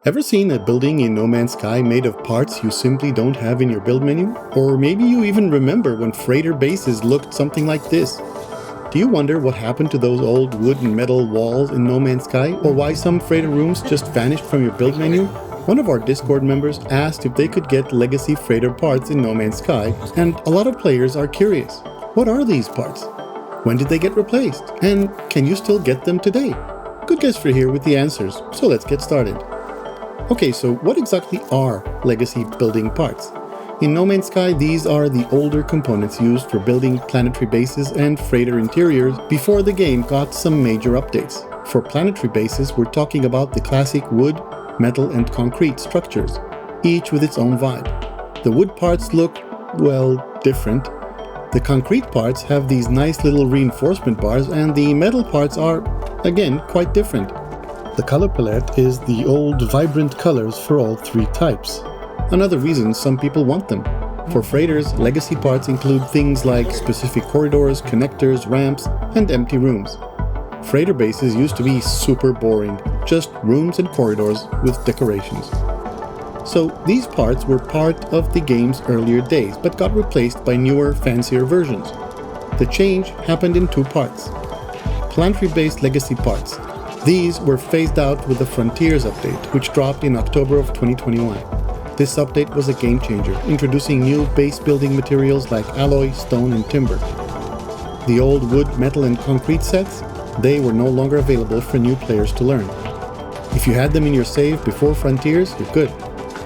Ever seen a building in NoMansSky made of parts you simply don't have in your build menu? Or maybe you even remember when freighter bases looked something like this. Do you wonder what happened to those old wood and metal walls in NoMansSky, or why some freighter rooms just vanished from your build menu? One of our Discord members asked if they could get legacy freighter parts in NoMansSky, and a lot of players are curious. What are these parts? When did they get replaced? And can you still get them today? GoodGuysFree here with the answers, so let's get started. Okay, so what exactly are legacy building parts? In NoMansSky, these are the older components used for building planetary bases and freighter interiors before the game got some major updates. For planetary bases, we're talking about the classic wood, metal, and concrete structures, each with its own vibe. The wood parts look, well, different. The concrete parts have these nice little reinforcement bars, and the metal parts are, again, quite different. The color palette is the old vibrant colors for all three types. Another reason some people want them. For freighters, legacy parts include things like specific corridors, connectors, ramps, and empty rooms. Freighter bases used to be super boring, just rooms and corridors with decorations. So these parts were part of the game's earlier days, but got replaced by newer, fancier versions. The change happened in two parts. Planetary-based legacy parts. These were phased out with the Frontiers update, which dropped in October of 2021. This update was a game changer, introducing new base building materials like alloy, stone, and timber. The old wood, metal, and concrete sets, they were no longer available for new players to learn. If you had them in your save before Frontiers, you're good.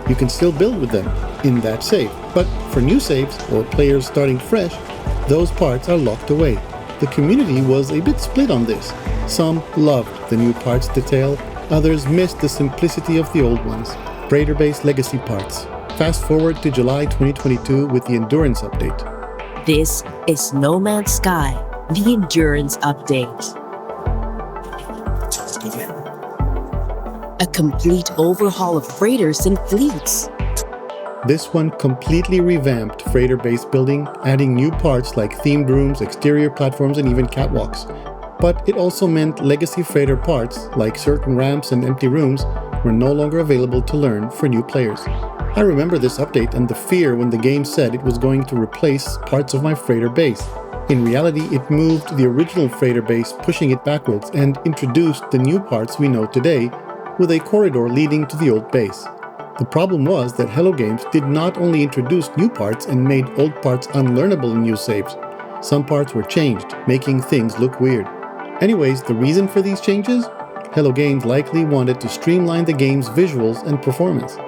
You can still build with them in that save, but for new saves or players starting fresh, those parts are locked away. The community was a bit split on this. Some loved the new parts detail, others missed the simplicity of the old ones. Freighter-based legacy parts. Fast forward to July 2022 with the Endurance update. This is NoMansSky, the Endurance update. A complete overhaul of freighters and fleets. This one completely revamped freighter-based building, adding new parts like themed rooms, exterior platforms, and even catwalks. But it also meant legacy freighter parts, like certain ramps and empty rooms, were no longer available to learn for new players. I remember this update and the fear when the game said it was going to replace parts of my freighter base. In reality, it moved the original freighter base, pushing it backwards, and introduced the new parts we know today, with a corridor leading to the old base. The problem was that Hello Games did not only introduce new parts and made old parts unlearnable in new saves. Some parts were changed, making things look weird. Anyways, the reason for these changes? Hello Games likely wanted to streamline the game's visuals and performance.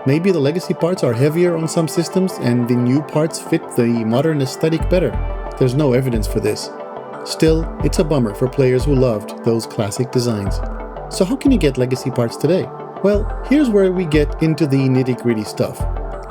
Maybe the legacy parts are heavier on some systems and the new parts fit the modern aesthetic better. There's no evidence for this. Still, it's a bummer for players who loved those classic designs. So how can you get legacy parts today? Well, here's where we get into the nitty-gritty stuff.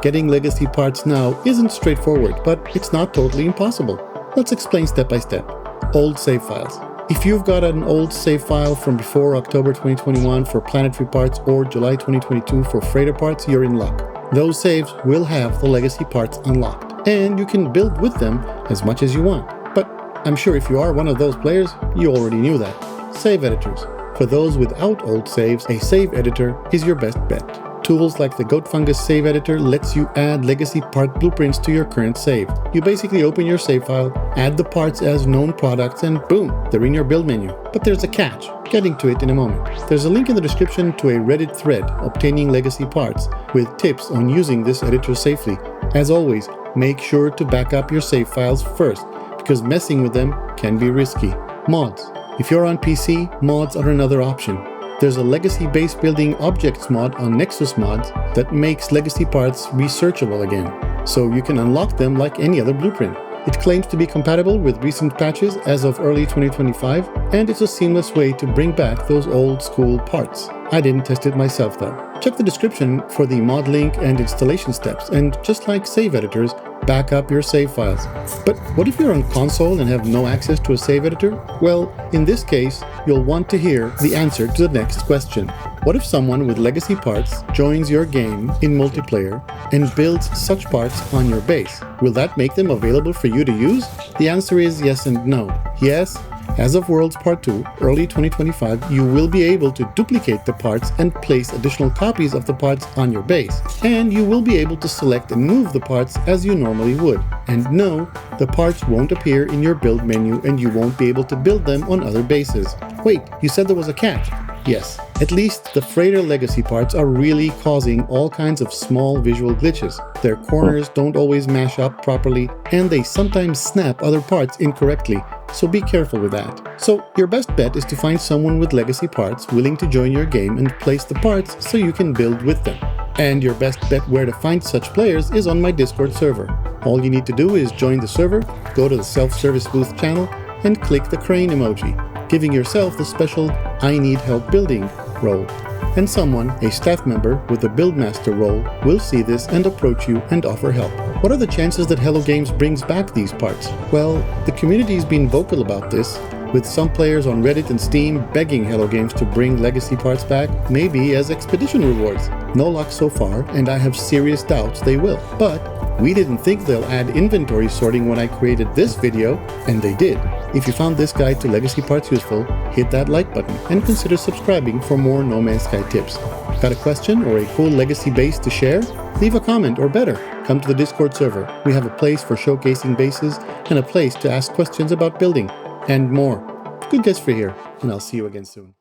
Getting legacy parts now isn't straightforward, but it's not totally impossible. Let's explain step by step. Old save files. If you've got an old save file from before October 2021 for planetary parts or July 2022 for freighter parts, you're in luck. Those saves will have the legacy parts unlocked, and you can build with them as much as you want. But I'm sure if you are one of those players, you already knew that. Save editors. For those without old saves, a save editor is your best bet. Tools like the Goat Fungus save editor lets you add legacy part blueprints to your current save. You basically open your save file, add the parts as known products, and boom, they're in your build menu. But there's a catch. Getting to it in a moment. There's a link in the description to a Reddit thread obtaining legacy parts with tips on using this editor safely. As always, make sure to back up your save files first, because messing with them can be risky. Mods. If you're on PC, mods are another option. There's a legacy base building objects mod on Nexus Mods that makes legacy parts researchable again, so you can unlock them like any other blueprint. It claims to be compatible with recent patches as of early 2025, and it's a seamless way to bring back those old school parts. I didn't test it myself though. Check the description for the mod link and installation steps, and just like save editors, back up your save files. But what if you're on console and have no access to a save editor? Well, in this case, you'll want to hear the answer to the next question. What if someone with legacy parts joins your game in multiplayer and builds such parts on your base? Will that make them available for you to use? The answer is yes and no. Yes, As of Worlds Part 2, early 2025, you will be able to duplicate the parts and place additional copies of the parts on your base. And you will be able to select and move the parts as you normally would. And no, the parts won't appear in your build menu and you won't be able to build them on other bases. Wait, you said there was a catch? Yes, at least the Freighter Legacy parts are really causing all kinds of small visual glitches. Their corners don't always mash up properly, and they sometimes snap other parts incorrectly, so be careful with that. So your best bet is to find someone with Legacy parts willing to join your game and place the parts so you can build with them. And your best bet where to find such players is on my Discord server. All you need to do is join the server, go to the self-service booth channel, and click the crane emoji, giving yourself the special I need help building role. And someone, a staff member with the Buildmaster role, will see this and approach you and offer help. What are the chances that Hello Games brings back these parts? Well, the community's been vocal about this, with some players on Reddit and Steam begging Hello Games to bring Legacy parts back, maybe as expedition rewards. No luck so far, and I have serious doubts they will. But we didn't think they'll add inventory sorting when I created this video, and they did. If you found this guide to Legacy parts useful, hit that like button and consider subscribing for more NoMansSky tips. Got a question or a cool Legacy base to share? Leave a comment, or better, come to the Discord server. We have a place for showcasing bases and a place to ask questions about building, and more. GoodGuysFree here, and I'll see you again soon.